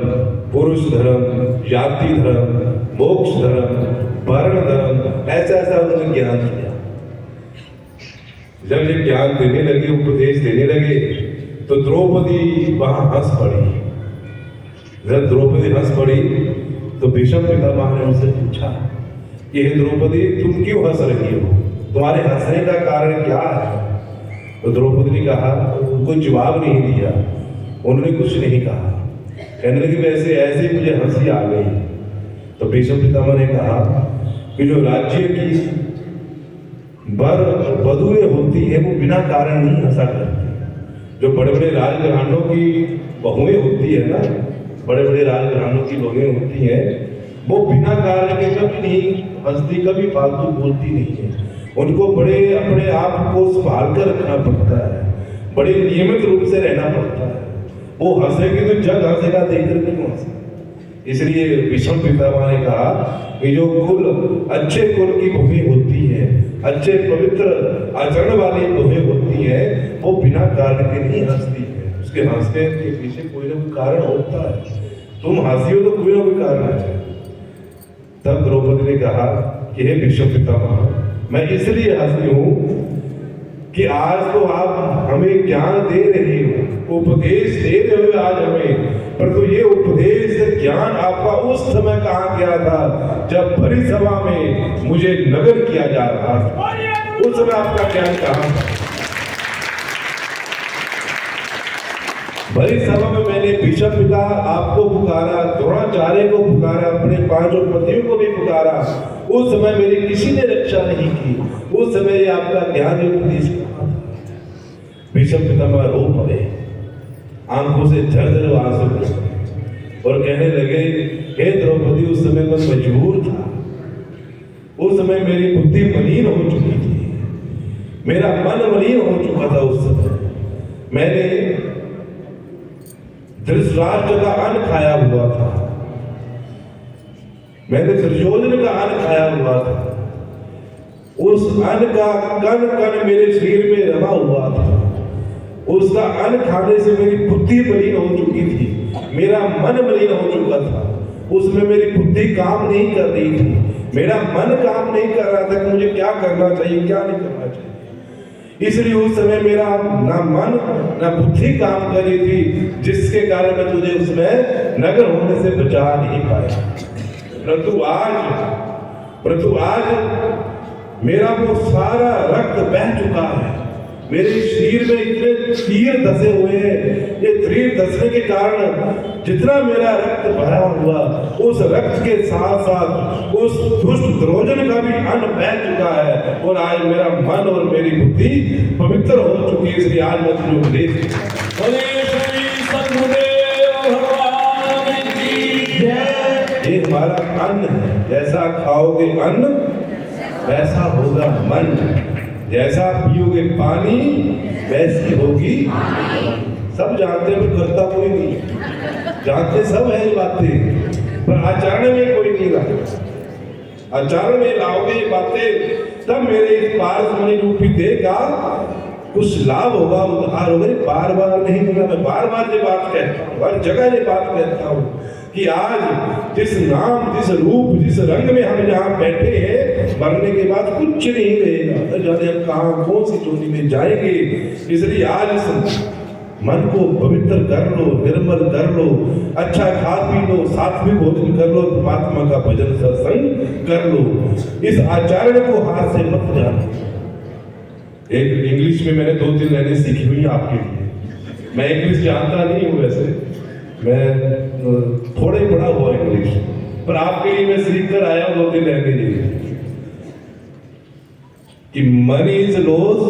S1: पुरुष धर्म, जाति धर्म, मोक्ष धर्म, वर्ण धर्म, ऐसा ऐसा उन्होंने ज्ञान दिया। जब ये ज्ञान देने लगे, उपदेश देने लगे, तो द्रौपदी वहां हंस पड़ी। जब द्रौपदी हंस पड़ी तो भीष्म पितामह ने उनसे पूछा कि हे द्रौपदी, तुम क्यों हंस रही हो? तुम्हारे हंसने का कारण क्या है? तो द्रौपदी ने कहा, कोई जवाब नहीं दिया, उन्होंने कुछ नहीं कहा। कहने लगे वैसे ऐसे ही मुझे हंसी आ गई। तो भीष्म पितामह ने कहा कि जो राज्य की बर वधुएं होती है वो बिना कारण नहीं हंसा करती। जो बड़े बड़े राजघरानों की बहुएं होती है ना, बड़े बड़े राजघरानों की बहुएं होती हैं, वो बिना कारण के कभी नहीं हंसती, कभी फालतू बोलती नहीं है। उनको बड़े अपने आप को संभाल कर रखना पड़ता है, बड़े नियमित रूप से रहना पड़ता है। वो हंसेगी तो जग हंसेगा, देखकर क्यों हंसे? इसलिए भीष्म पितामह ने कहा कि जो कुल अच्छे कुल की बहुएं होती है, अच्छे पवित्र आचरण वाली बहुएं होती है, वो बिना कारण के नहीं हंसती है। उसके हंसने के पीछे कोई ना कोई कारण होता है। तुम हंसी हो तो कोई ना कोई कारण है। तब द्रौपदी ने कहा कि हे भीष्म पितामह, मैं इसलिए हंसी हूं कि आज तो आप हमें ज्ञान दे रहे हो, उपदेश दे रहे हो आज हमें, परंतु ये उपदेश ज्ञान आपका उस समय कहा गया था जब भरी सभा में मुझे नगर किया जा रहा था। उस समय आपका ज्ञान कहाँ था? भरी सभा में मैंने भीष्म पिता आपको पुकारा, द्रोणाचार्य को पुकारा, अपने पांचों पतियों को भी पुकारा। उस समय मेरी किसी ने रक्षा नहीं की। उस समय ये आपका ज्ञान उपदेश कहाँ था? भीष्म पितामह रो पड़े, आंखों से झरझर आंसू गिरे और कहने लगे, हे द्रौपदी, उस समय मैं मजबूर था। उस समय मेरी बुद्धि मलिन हो चुकी थी, मेरा मन मलिन हो चुका था। उस समय मैंने धृतराष्ट्र का अन्न खाया हुआ था, मैंने दुर्योधन का अन्न खाया हुआ था। उस अन्न का कण कण मेरे शरीर में रमा हुआ था। उसका अन्न खाने से मेरी बुद्धि मलिन हो चुकी थी, मेरा मन मलिन हो चुका था। उसमें मेरी बुद्धि काम नहीं कर रही थी, मेरा मन काम नहीं कर रहा था कि मुझे क्या करना चाहिए, क्या नहीं करना चाहिए। इसलिए उस समय मेरा ना मन ना बुद्धि काम कर रही थी, जिसके कारण मैं तुझे उसमें नगर होने से बचा नहीं पाया। परंतु आज मेरा वो सारा रक्त बह चुका है, मेरे शरीर में इतने तीर धसे हुए हैं। ये तीर धसने के कारण जितना मेरा रक्त भरा हुआ, उस रक्त के साथ साथ उस दुष्ट द्रोजन का भी अन्न बह चुका है और आज मेरा मन और मेरी बुद्धि पवित्र हो चुकी है। इसलिए आज मैं तुझे उपदेश ये हमारा अन्न है, जैसा खाओगे अन्न वैसा होगा मन, जैसा पियोगे पानी वैसी होगी। सब जानते हैं पर करता कोई नहीं, जानते सब है ये बातें, पर आचरण में कोई नहीं लाता। आचरण में लाओगे ये बातें तब मेरे इस पारसमणि रूपी देह का कुछ लाभ होगा, उद्धार होगा। बार बार नहीं बोला, मैं बार बार ये बात कहता हूँ, हर जगह ये बात कहता हूँ कि आज जिस नाम, जिस रूप, जिस रंग में हम यहाँ बैठे हैं, मरने के बाद कुछ नहीं रहेगा। जाने हम कहाँ कौन सी चोरी में जाएंगे। इसलिए आज इस मन को पवित्र कर लो, निर्मल कर लो, अच्छा खा पी लो, सात्विक भोजन कर लो, परमात्मा का भजन सत्संग कर लो। इस आचरण को हाथ से मत जानो। एक इंग्लिश में मैंने 2-3 लाइनें सीखी हुई आपके लिए। मैं इंग्लिश जानता नहीं हूँ वैसे, मैं थोड़े पढ़ा हुआ इंग्लिश, पर आपके लिए मैं सीख कर आया हूँ 2-3 लाइनें कि money is loss,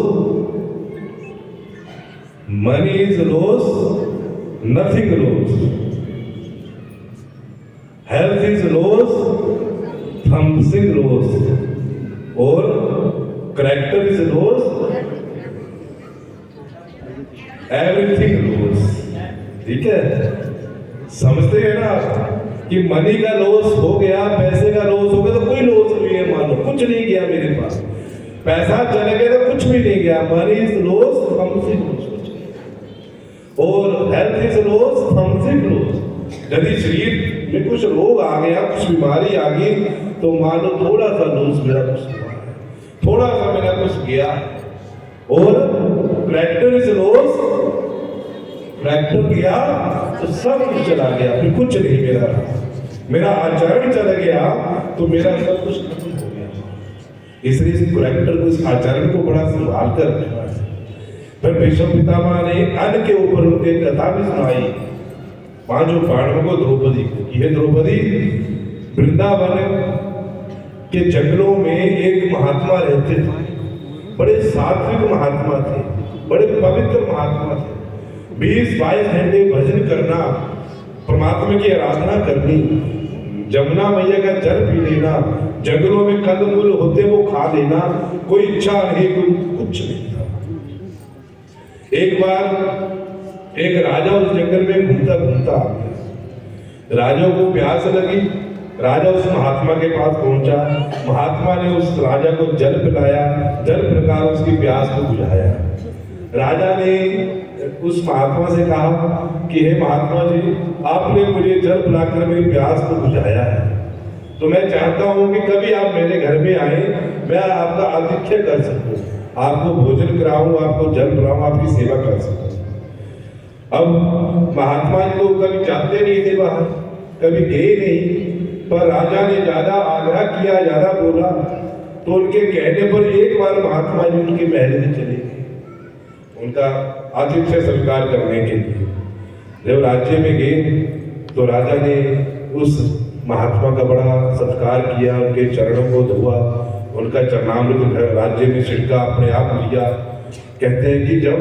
S1: nothing loss, health is loss, something loss, और character is loss, everything loss. ठीक है, समझते हैं ना आप? कि मनी का लॉस हो गया, पैसे का लॉस हो गया तो कोई लॉस नहीं है, मानो कुछ नहीं गया मेरे पास, पैसा चले गए तो कुछ भी नहीं गया, money is loss, something loss, और health is loss, something loss. यदि शरीर में कुछ रोग आ गया, कुछ बीमारी आ गई, तो मान लो थोड़ा सा लॉस मेरा कुछ हुआ है, थोड़ा सा मेरा कुछ गया। और ट्रैक्टर इज लॉस, ट्रैक्टर गया तो सब कुछ चला गया, फिर कुछ नहीं मेरा रहा। मेरा आचरण चला गया तो मेरा सब कुछ खत्म हो गया। इसलिए इस ट्रैक्टर को, इस आचरण को बड़ा संभाल कर रखना है। फिर भीष्म पितामह ने अन्न के ऊपर उनके कथा भी सुनाई, पांचों पांडवों को, द्रौपदी को। यह द्रौपदी वृंदावन के जंगलों में एक महात्मा रहते थे, बड़े सात्विक महात्मा थे, बड़े पवित्र महात्मा थे। 20-22 घंटे भजन करना, परमात्मा की आराधना करनी, जमुना मैया का जल पी लेना, जंगलों में कंदमूल होते वो खा लेना, कोई इच्छा नहीं, कोई कुछ नहीं था। एक बार एक राजा उस जंगल में घूमता घूमता आ गया। राजा को प्यास लगी, राजा उस महात्मा के पास पहुंचा, महात्मा ने उस राजा को जल पिलाया, जल प्रकार उसकी प्यास को बुझाया। राजा ने उस महात्मा से कहा कि हे महात्मा जी, आपने मुझे जल पिलाकर मेरी प्यास को बुझाया है, तो मैं चाहता हूं कि कभी आप मेरे घर में आए, मैं आपका आतिथ्य कर सकूं, आपको भोजन कराऊं, आपको जल पिलाऊं, आपकी सेवा कर सकूं। अब महात्मा जी तो कभी जाते नहीं थे बाहर, कभी गए नहीं, पर राजा ने ज्यादा आग्रह किया, ज्यादा बोला, तो उनके कहने पर एक बार महात्मा जी उनके महल में चले गए, उनका आतिथ्य स्वीकार करने के लिए। जब राज्य में गए तो राजा ने उस महात्मा का बड़ा सत्कार किया, उनके चरणों को धोआ, उनका चरणामृत राज्य में छिड़का, अपने आप लिया। कहते हैं कि जब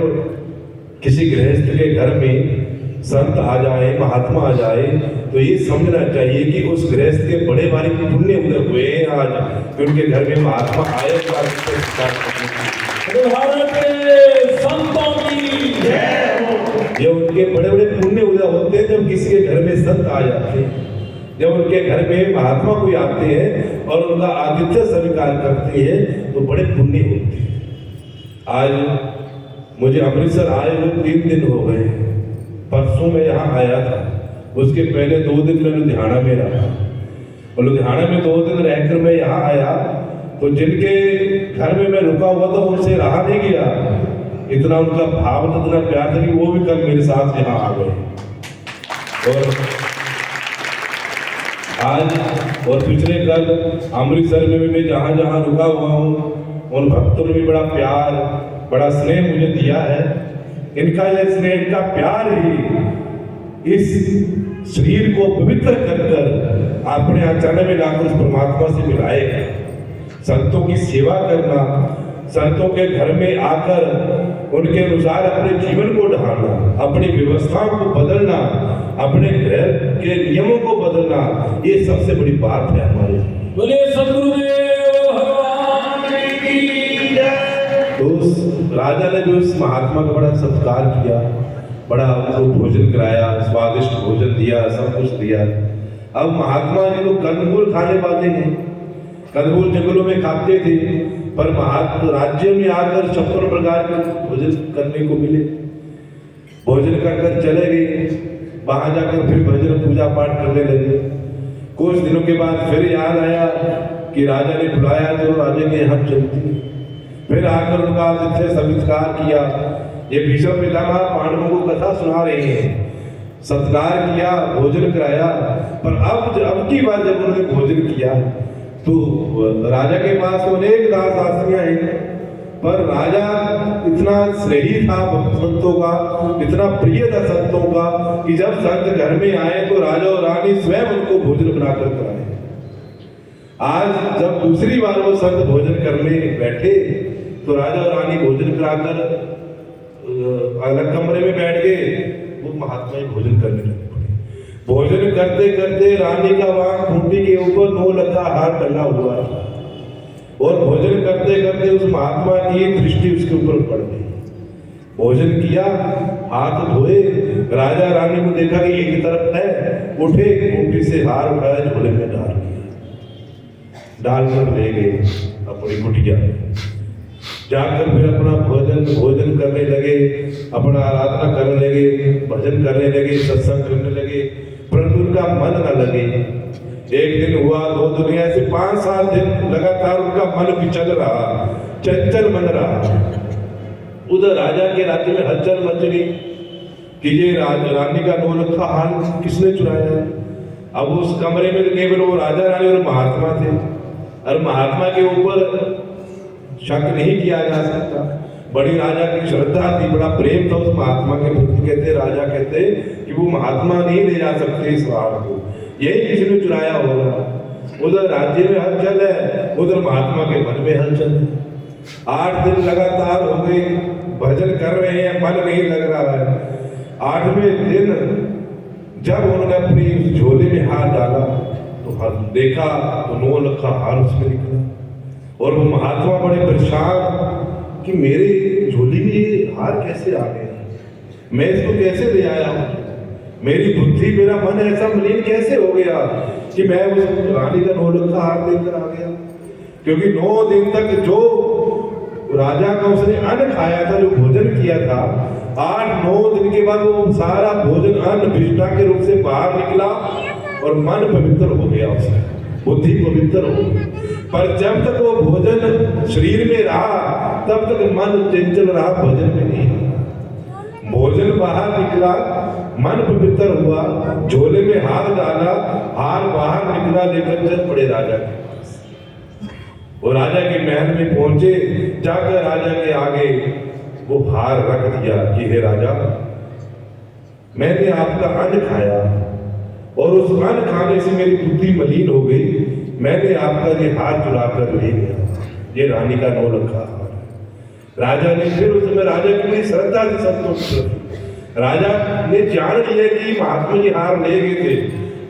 S1: किसी गृहस्थ के घर में संत आ जाए, महात्मा आ जाए, तो ये समझना चाहिए कि उस गृहस्थ के बड़े भारी पुण्य उदय हुए हैं आज कि उनके घर में महात्मा आए। ये उनके बड़े बड़े पुण्य उदय होते हैं जब किसी के घर में संत आ जाते हैं, जब उनके घर में महात्मा कोई आते हैं और उनका आतिथ्य स्वीकार करते हैं तो बड़े पुण्य होते हैं। आज मुझे अमृतसर आए हुए 3 दिन हो गए, परसों में यहाँ आया था, उसके पहले 2 दिन मैं लुधियाना में रहा, और लुधियाना में 2 दिन रहकर मैं यहाँ आया, तो जिनके घर में मैं रुका हुआ था उनसे रहा नहीं गया, इतना उनका भाव था, इतना प्यार था कि वो भी कल मेरे साथ यहाँ आ गए। और आज और पिछले कल अमृतसर में भी मैं जहाँ जहाँ रुका हुआ हूँ, उन भक्तों ने भी बड़ा प्यार, बड़ा स्नेह मुझे दिया है। इनका यह स्नेह, इनका प्यार ही इस शरीर को पवित्र कर कर अपने आचरण में लाकर उस परमात्मा से मिलाएगा। संतों की सेवा करना, संतों के घर में आकर उनके अनुसार अपने जीवन को ढालना, अपनी व्यवस्थाओं को बदलना, अपने घर के नियमों को बदलना, ये सबसे बड़ी बात है हमारे।
S2: बोले सद्गुरुदेव भगवान की जय।
S1: तो उस राजा ने भी उस महात्मा का बड़ा सत्कार किया, बड़ा उनको भोजन कराया, स्वादिष्ट भोजन दिया, सब कुछ दिया। अब महात्मा जी तो कंदमूल खाने वाले हैं, कंदमूल जंगलों में खाते थे, पर महात्मा राज्य में आकर 56 प्रकार के भोजन करने को मिले। भोजन कर कर चले गए, वहां जाकर फिर भजन पूजा पाठ करने लगे। कुछ दिनों के बाद फिर याद आया कि राजा ने बुलाया, तो राजा के यहाँ चलती, फिर आकर उनका आतिथ्य सत्कार किया। ये भीष्म पितामह पांडवों को कथा सुना रहे हैं, सत्कार किया, भोजन कराया, पर अब की बार जब उन्होंने भोजन किया तो राजा के पास अनेक दास दासियां हैं, पर राजा इतना स्नेही था संतों का, इतना प्रिय था संतों का कि जब संत घर में आए तो राजा और रानी स्वयं उनको भोजन बनाकर कराए। आज जब दूसरी बार वो संत भोजन करने बैठे तो राजा और रानी भोजन कराकर अलग कमरे में बैठ गए, वो महात्मा ही भोजन करने लगे। भोजन करते करते रानी का वहां खूंटी के ऊपर 9 लखा हार डला हुआ था, और भोजन करते करते उस महात्मा की दृष्टि उसके ऊपर पड़ गई। भोजन किया हाथ धोए, राजा रानी को देखा कि एक तरफ है, उठे, कुंडी से हार उठाया, झोले में डालकर ले गए अपनी कुटिया। जाकर फिर अपना भोजन करने लगे, अपना आराधना करने लगे, भजन करने लगे, सत्संग करने लगे, परंतु उनका मन न लगे। एक दिन हुआ, 2 दिन, ऐसे 5-7 दिन लगातार उनका मन विचल रहा, चंचल मन रहा। उधर राजा के राज्य में हलचल मच गई कि ये रानी का नौलखा हार किसने चुराया। अब उस कमरे में केवल वो राजा रानी और महात्मा थे, और महात्मा के ऊपर शक नहीं किया जा सकता। बड़ी राजा की श्रद्धा थी, बड़ा प्रेम था उस महात्मा के प्रति। राजा कहते कि वो महात्मा नहीं ले जा सकते इस हार को, यही किसी ने चुराया होगा। उधर राज्य में हलचल है, उधर महात्मा के मन में हलचल है। 8 दिन लगातार हो गए, भजन कर रहे हैं, मन नहीं लग रहा है। 8वें दिन जब उन्होंने अपनी उस झोले में हाथ डाला तो देखा तो 9 लखा हार उसमें निकला। और वो महात्मा बड़े परेशान कि मेरे झोली में ये हार कैसे आ गया, मैं इसको कैसे ले आया हूँ, मेरी बुद्धि मेरा मन ऐसा मलिन कैसे हो गया कि मैं उस रानी का 9 लखा हार लेकर आ गया। क्योंकि 9 दिन तक जो राजा का उसने अन्न खाया था, जो भोजन किया था, 8-9 दिन के बाद वो सारा भोजन अन्न विष्ठा के रूप से बाहर निकला और मन पवित्र हो गया, उसका बुद्धि पवित्र हो गई। पर जब तक वो भोजन शरीर में रहा तब तक मन चंचल रहा, भोजन में नहीं रहा। भोजन बाहर निकला, मन पवित्र हुआ, झोले में हाथ डाला, हार बाहर निकला, लेकर चल पड़े राजा के पास। वो राजा के महल में पहुंचे, जाकर राजा के आगे वो हार रख दिया कि हे राजा, मैंने आपका अन्न खाया और उस अन्न खाने से मेरी बुद्धि मलिन हो गई, मैंने आपका ये हार चुरा कर ले गया, ये रानी का 9 लखा हार। राजा ने फिर उस समय, राजा की बड़ी श्रद्धा थी संतोष, राजा ने जान लिया कि महात्मा जी हार ले गए थे,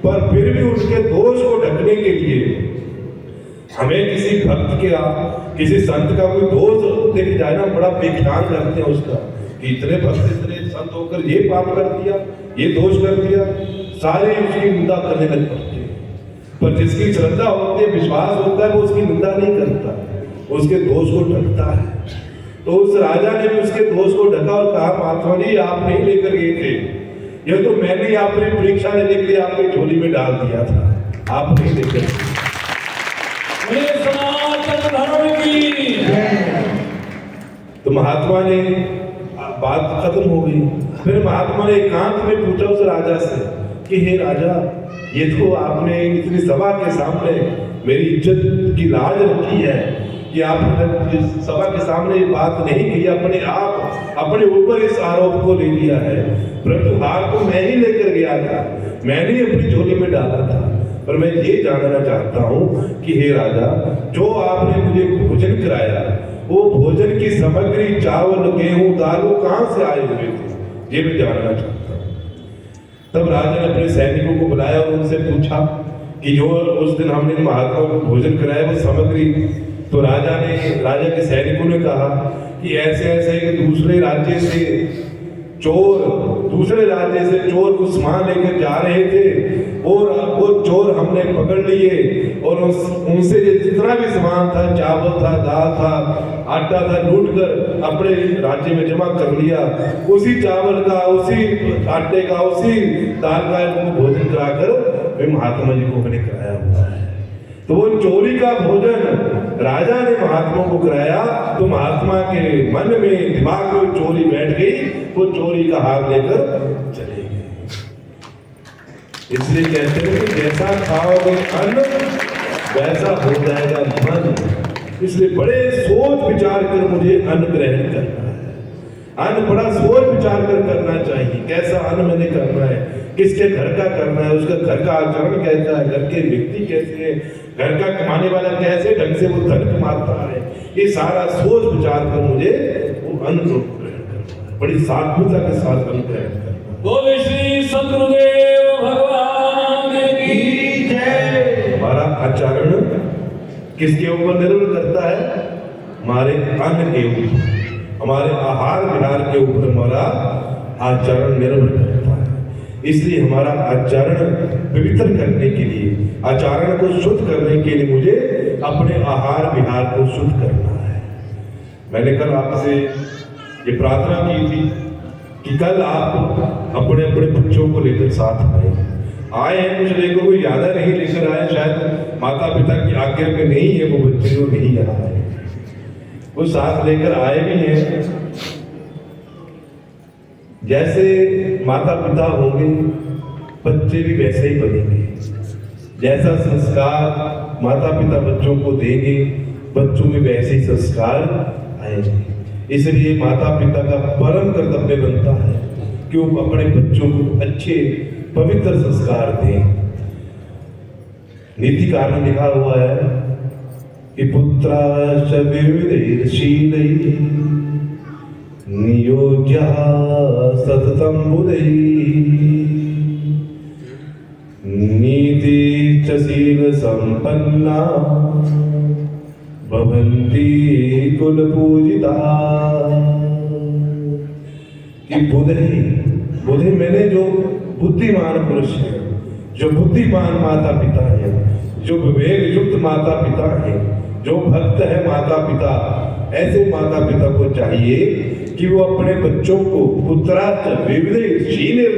S1: पर फिर भी उसके दोष को ढकने के लिए हमें किसी भक्त के, किसी संत का कोई दोष देख जाए ना, बड़ा बेख्याल करते हैं उसका कि इतने भक्त, इतने संत होकर ये पाप कर दिया, ये दोष कर दिया, सारे उसकी निंदा करने लग पड़ते हैं। पर जिसकी श्रद्धा होती है, विश्वास होता है, वो उसकी निंदा नहीं करता, उसके दोष को ढकता है। तो उस राजा ने भी उसके दोष को ढका और कहा, महात्मा जी आप नहीं लेकर गए थे, ये तो मैंने आपने परीक्षा लेने के लिए आपकी झोली में डाल दिया था, आप नहीं लेकर।
S2: सनातन धर्म की।
S1: तो महात्मा ने, बात खत्म हो गई। फिर महात्मा ने एकांत में पूछा उस राजा से कि हे राजा, ये तो आपने इतनी सभा के सामने मेरी इज्जत की लाज रखी है कि आपने सभा के सामने ये बात नहीं कही, अपने आप अपने ऊपर इस आरोप को ले लिया है, परंतु हार को मैं ही लेकर गया था, मैंने ही अपनी झोली में डाला था। पर मैं ये जानना चाहता हूँ कि हे राजा, जो आपने मुझे भोजन कराया, वो भोजन की सामग्री चावल, गेहूं, दाल, वो कहाँ से आए हुए थे, ये मैं जानना चाहता हूँ। तब राजा ने अपने सैनिकों को बुलाया और उनसे पूछा कि जो उस दिन हमने महात्मा को भोजन कराया वो सामग्री। तो राजा के सैनिकों ने कहा कि ऐसे ऐसे कि दूसरे राज्य से चोर कुछ सामान लेकर जा रहे थे और वो चोर हमने पकड़ लिए और उनसे जितना भी सामान था, चावल था, दाल था, आटा था, लूट कर अपने राज्य में जमा कर लिया। उसी चावल का, उसी आटे का, उसी दाल का उनको भोजन कराकर वे महात्मा जी को मैंने कराया हुआ है। तो वो चोरी का भोजन राजा ने महात्मा को कराया, तो महात्मा के मन में, दिमाग में चोरी बैठ गई, वो चोरी का हार लेकर चले गए। इसलिए कहते हैं कि जैसा खाओगे अन्न वैसा हो जाएगा मन। इसलिए बड़े सोच विचार कर मुझे अन्न ग्रहण करना है। अन्न बड़ा सोच विचार कर करना चाहिए, कैसा अन्न मैंने करना है, किसके घर का करना है, उसका घर का आचरण कैसा है, घर के व्यक्ति कैसे है, घर का कमाने वाला कैसे ढंग से वो धन कमाता है, ये सारा सोच विचार कर मुझे वो अन्न को ग्रहण करना है, बड़ी सात्विकता के साथ अन्न ग्रहण करना है।
S2: बोले श्री सद्गुरुदेव भगवान की जय।
S1: हमारा आचरण किसके ऊपर निर्भर करता है? हमारे अन्न के ऊपर, हमारे आहार विहार के ऊपर हमारा आचरण निर्भर करता है। इसलिए हमारा आचरण पवित्र करने के लिए, आचरण को शुद्ध करने के लिए मुझे अपने आहार विहार को शुद्ध करना है। मैंने कल आपसे ये प्रार्थना की थी कि कल आप अपने अपने बच्चों को लेकर साथ आए हैं। कुछ लेकर कोई ज्यादा नहीं लेकर आए, शायद माता पिता की आज्ञा में नहीं है वो बच्चे जो नहीं यहाँ आए, वो साथ लेकर आए भी हैं। जैसे माता पिता होंगे बच्चे भी वैसे ही बनेंगे। जैसा संस्कार माता पिता बच्चों को देंगे बच्चों में वैसे ही संस्कार आएंगे। इसलिए माता पिता का परम कर्तव्य बनता है कि वो अपने बच्चों को अच्छे पवित्र संस्कार दें। नीतिकार में लिखा हुआ है कि पुत्राश्च विविधैर्शीलैः नियोज्य सततं बुधैः नीति च शील संपन्ना भवन्ति कुल पूजिता। कि बुधे मैंने जो बुद्धिमान पुरुष है, जो बुद्धिमान माता पिता है, जो विवेक युक्त माता पिता है, जो भक्त है माता पिता, ऐसे माता पिता को चाहिए कि वो अपने बच्चों को पुत्रार्थ विविधैर्शीलैः